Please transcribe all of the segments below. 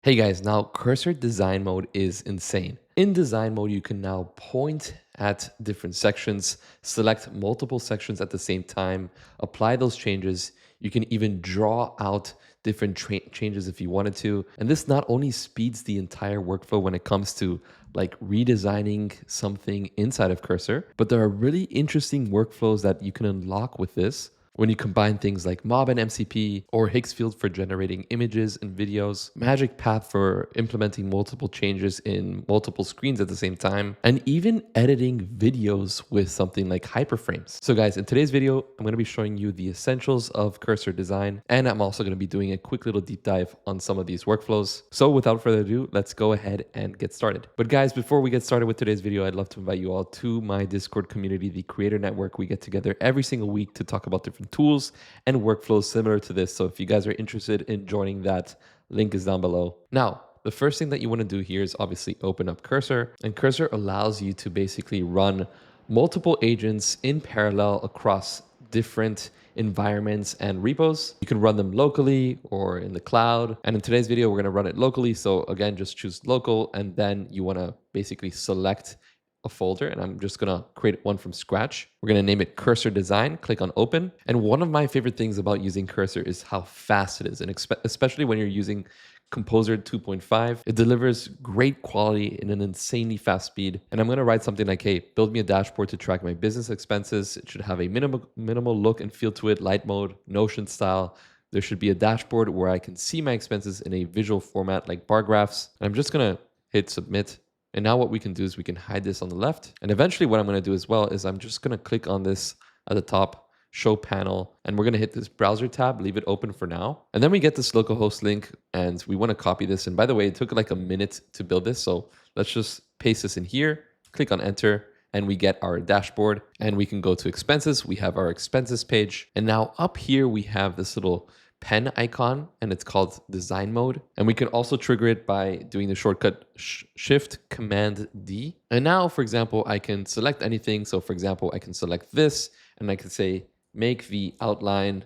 Hey guys, now cursor design mode is insane. In design mode, you can now point at different sections, select multiple sections at the same time, apply those changes. You can even draw out different changes if you wanted to. And this not only speeds the entire workflow when it comes to like redesigning something inside of cursor, but there are really interesting workflows that you can unlock with this when you combine things like Mobbin MCP or Higsfield for generating images and videos, MagicPath for implementing multiple changes in multiple screens at the same time, and even editing videos with something like Hyperframes. So guys, in today's video, I'm going to be showing you the essentials of cursor design, and I'm also going to be doing a quick little deep dive on some of these workflows. So without further ado, let's go ahead and get started. But guys, before we get started with today's video, I'd love to invite you all to my Discord community, the Creator Network. We get together every single week to talk about different tools and workflows similar to this. So if you guys are interested in joining that, link is down below. Now, the first thing that you want to do here is obviously open up Cursor, and Cursor allows you to basically run multiple agents in parallel across different environments and repos. You can run them locally or in the cloud. And in today's video, we're going to run it locally. So again, just choose local, and then you want to basically select a folder, and I'm just gonna create one from scratch. We're gonna name it Cursor Design, click on open. And one of my favorite things about using Cursor is how fast it is, and especially when you're using Composer 2.5, it delivers great quality in an insanely fast speed. And I'm gonna write something like, hey, build me a dashboard to track my business expenses. It should have a minimal look and feel to it, light mode, Notion style. There should be a dashboard where I can see my expenses in a visual format like bar graphs. And I'm just gonna hit submit. And now what we can do is we can hide this on the left. And eventually what I'm going to do as well is I'm just going to click on this at the top, show panel, and we're going to hit this browser tab, leave it open for now. And then we get this localhost link, and we want to copy this. And by the way, it took like a minute to build this. So let's just paste this in here, click on enter, and we get our dashboard, and we can go to expenses. We have our expenses page. And now up here, we have this little pen icon, and it's called design mode. And we can also trigger it by doing the shortcut shift command D. And now, for example, I can select anything. So for example, I can select this, and I can say, make the outline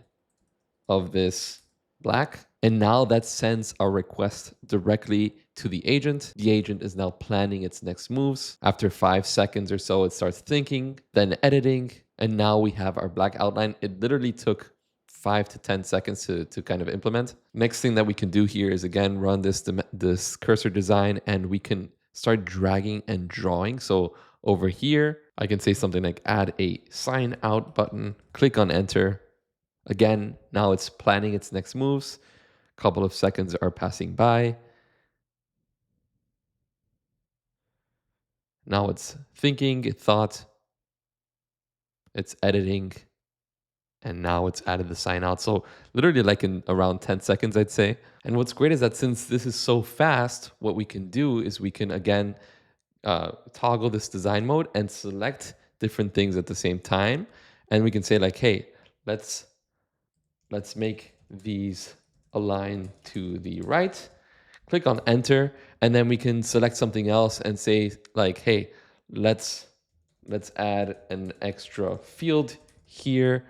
of this black. And now that sends our request directly to the agent. The agent is now planning its next moves. After 5 seconds or so, it starts thinking, then editing. And now we have our black outline. It literally took 5 to 10 seconds to kind of implement. Next thing that we can do here is again, run this cursor design, and we can start dragging and drawing. So over here, I can say something like add a sign out button, click on enter. Again, now it's planning its next moves. A couple of seconds are passing by. Now it's thinking, it thought, it's editing, and now it's added the sign out. So literally like in around 10 seconds, I'd say. And what's great is that since this is so fast, what we can do is we can again toggle this design mode and select different things at the same time. And we can say like, hey, let's make these align to the right. Click on enter, and then we can select something else and say like, hey, let's add an extra field here.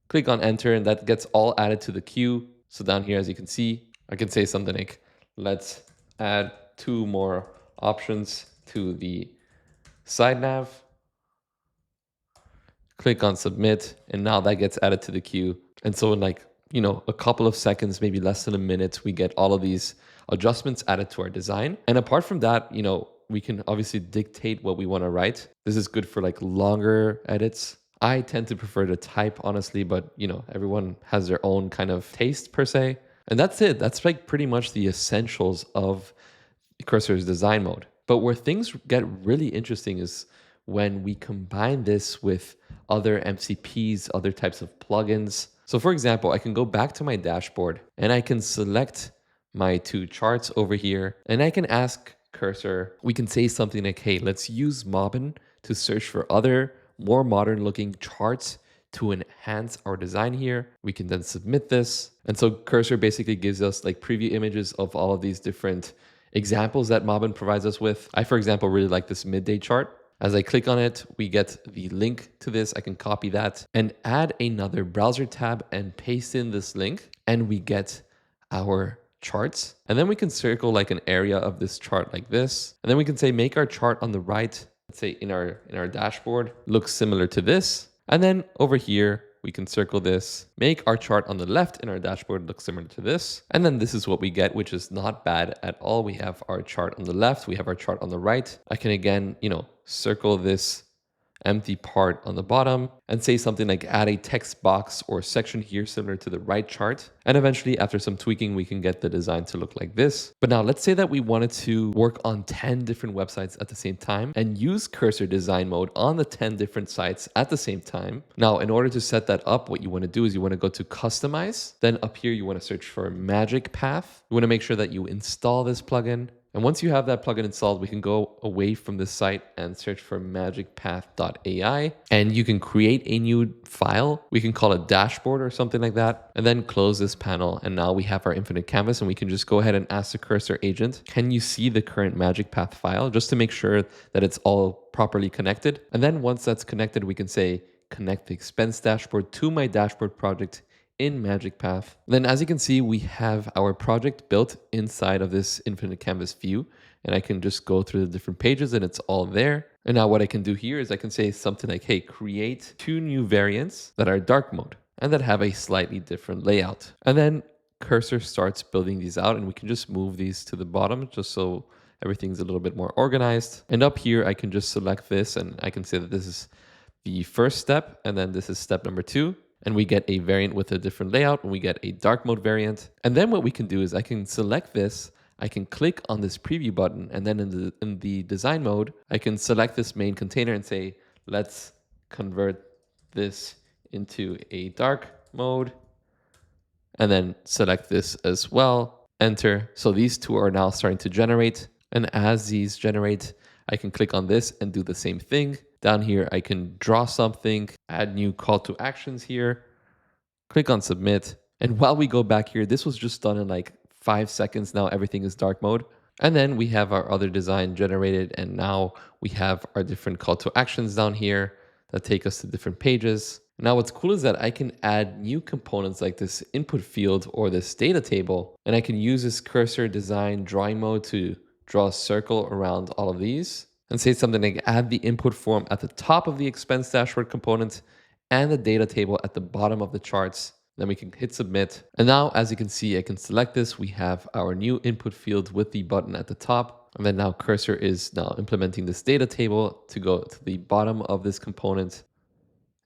Click on enter, and that gets all added to the queue. So down here, as you can see, I can say something like, let's add 2 more options to the side nav. Click on submit, and now that gets added to the queue. And so in like, a couple of seconds, maybe less than a minute, we get all of these adjustments added to our design. And apart from that, we can obviously dictate what we want to write. This is good for like longer edits. I tend to prefer to type, honestly, but everyone has their own kind of taste per se. And that's it. That's like pretty much the essentials of Cursor's design mode. But where things get really interesting is when we combine this with other MCPs, other types of plugins. So for example, I can go back to my dashboard, and I can select my 2 charts over here, and I can ask Cursor, we can say something like, hey, let's use Mobbin to search for other more modern looking charts to enhance our design here. We can then submit this. And so Cursor basically gives us like preview images of all of these different examples that Mobbin provides us with. I, for example, really like this midday chart. As I click on it, we get the link to this. I can copy that and add another browser tab and paste in this link, and we get our charts. And then we can circle like an area of this chart like this. And then we can say make our chart on the right, let's say in our dashboard, looks similar to this. And then over here, we can circle this, make our chart on the left in our dashboard look similar to this. And then this is what we get, which is not bad at all. We have our chart on the left, we have our chart on the right. I can again, circle this empty part on the bottom and say something like add a text box or section here similar to the right chart. And eventually after some tweaking, we can get the design to look like this. But now let's say that we wanted to work on 10 different websites at the same time and use cursor design mode on the 10 different sites at the same time. Now, in order to set that up, what you want to do is you want to go to customize. Then up here, you want to search for MagicPath. You want to make sure that you install this plugin. And once you have that plugin installed, we can go away from this site and search for magicpath.ai. And you can create a new file. We can call it dashboard or something like that. And then close this panel. And now we have our infinite canvas and we can just go ahead and ask the cursor agent, can you see the current MagicPath file? Just to make sure that it's all properly connected. And then once that's connected, we can say, connect the expense dashboard to my dashboard project in MagicPath. Then as you can see, we have our project built inside of this infinite canvas view, and I can just go through the different pages and it's all there. And now what I can do here is I can say something like, hey, create 2 new variants that are dark mode and that have a slightly different layout. And then cursor starts building these out and we can just move these to the bottom just so everything's a little bit more organized. And up here, I can just select this and I can say that this is the first step and then this is step number 2. And we get a variant with a different layout and we get a dark mode variant. And then what we can do is I can select this, I can click on this preview button, and then in the design mode, I can select this main container and say, let's convert this into a dark mode, and then select this as well, enter. So these 2 are now starting to generate. And as these generate, I can click on this and do the same thing. Down here, I can draw something, add new call to actions here, click on submit. And while we go back here, this was just done in like 5 seconds. Now everything is dark mode. And then we have our other design generated. And now we have our different call to actions down here that take us to different pages. Now what's cool is that I can add new components like this input field or this data table. And I can use this cursor design drawing mode to draw a circle around all of these. And say something like add the input form at the top of the expense dashboard component and the data table at the bottom of the charts. Then we can hit submit. And now, as you can see, I can select this. We have our new input field with the button at the top. And then now cursor is now implementing this data table to go to the bottom of this component.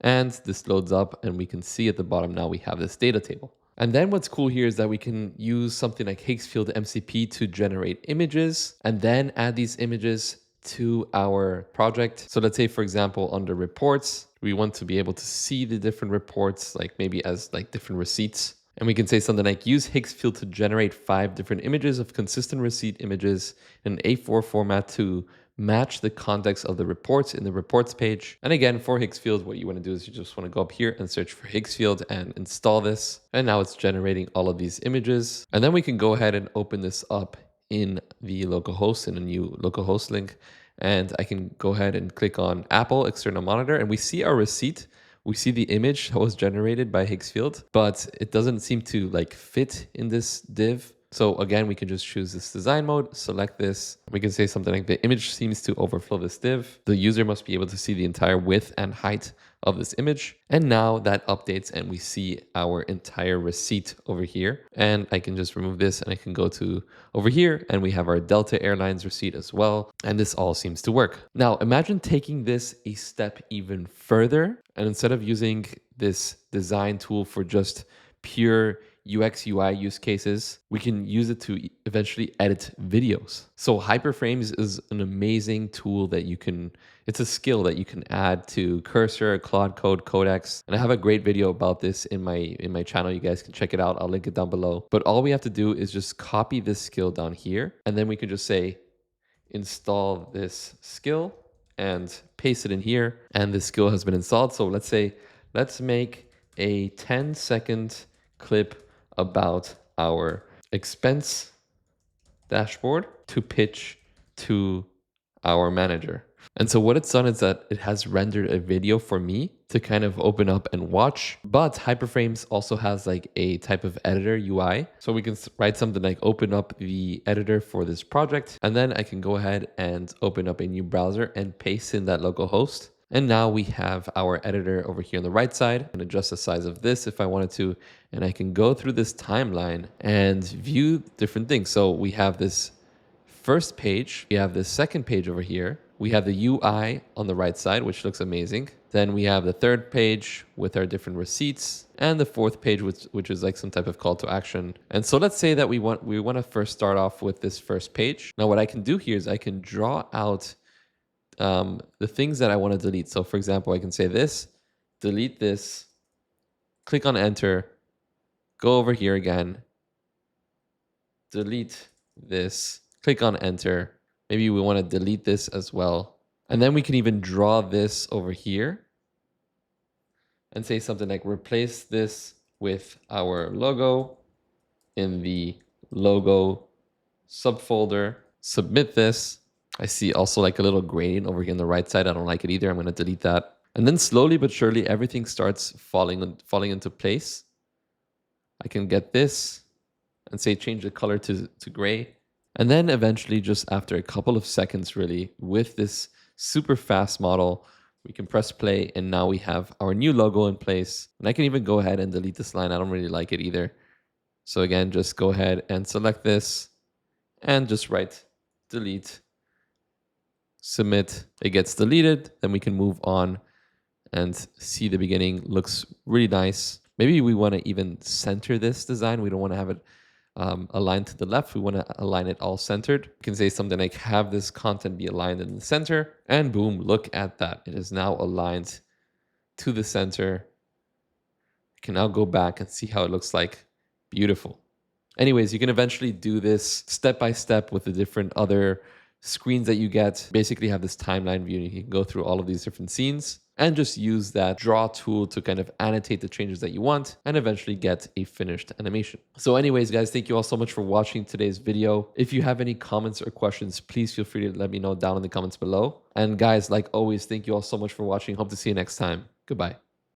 And this loads up and we can see at the bottom now we have this data table. And then what's cool here is that we can use something like Higsfield MCP to generate images and then add these images to our project. So let's say, for example, under reports, we want to be able to see the different reports, like maybe as like different receipts. And we can say something like use Higsfield to generate 5 different images of consistent receipt images in A4 format to match the context of the reports in the reports page. And again, for Higsfield, what you want to do is you just want to go up here and search for Higsfield and install this. And now it's generating all of these images. And then we can go ahead and open this up in the localhost in a new localhost link. And I can go ahead and click on Apple external monitor and we see our receipt. We see the image that was generated by Higsfield, but it doesn't seem to like fit in this div. So again, we can just choose this design mode, select this. We can say something like the image seems to overflow this div. The user must be able to see the entire width and height of this image. And now that updates and we see our entire receipt over here. And I can just remove this and I can go to over here and we have our Delta Airlines receipt as well. And this all seems to work. Now imagine taking this a step even further. And instead of using this design tool for just pure UX UI use cases, we can use it to eventually edit videos. So Hyperframes is an amazing tool that it's a skill that you can add to Cursor, Claude Code, Codex. And I have a great video about this in my channel. You guys can check it out. I'll link it down below. But all we have to do is just copy this skill down here. And then we can just say, install this skill and paste it in here. And this skill has been installed. So let's say, let's make a 10-second clip about our expense dashboard to pitch to our manager. And so what it's done is that it has rendered a video for me to kind of open up and watch. But Hyperframes also has like a type of editor UI. So we can write something like open up the editor for this project. And then I can go ahead and open up a new browser and paste in that local host. And now we have our editor over here on the right side. I can adjust the size of this if I wanted to, and I can go through this timeline and view different things. So we have this first page, we have this second page over here. We have the UI on the right side, which looks amazing. Then we have the third page with our different receipts, and the fourth page, which is like some type of call to action. And so let's say that we want to first start off with this first page. Now what I can do here is I can draw out the things that I want to delete. So for example, I can say this, delete this, click on enter, go over here again, delete this, click on enter. Maybe we want to delete this as well. And then we can even draw this over here and say something like replace this with our logo in the logo subfolder, submit this. I see also like a little gradient over here on the right side. I don't like it either. I'm going to delete that. And then slowly but surely, everything starts falling into place. I can get this and say change the color to gray. And then eventually, just after a couple of seconds, really, with this super fast model, we can press play. And now we have our new logo in place. And I can even go ahead and delete this line. I don't really like it either. So again, just go ahead and select this and just write delete. Submit, it gets deleted, then we can move on and see the beginning looks really nice. Maybe we want to even center this design. We don't want to have it aligned to the left. We want to align it all centered. You can say something like have this content be aligned in the center, and boom, look at that. It is now aligned to the center. You can now go back and see how it looks like. Beautiful. Anyways, you can eventually do this step by step with the different other screens that you get. Basically have this timeline view, and you can go through all of these different scenes and just use that draw tool to kind of annotate the changes that you want and eventually get a finished animation. So anyways, guys, thank you all so much for watching today's video. If you have any comments or questions, please feel free to let me know down in the comments below. And guys, like always, thank you all so much for watching. Hope to see you next time. Goodbye.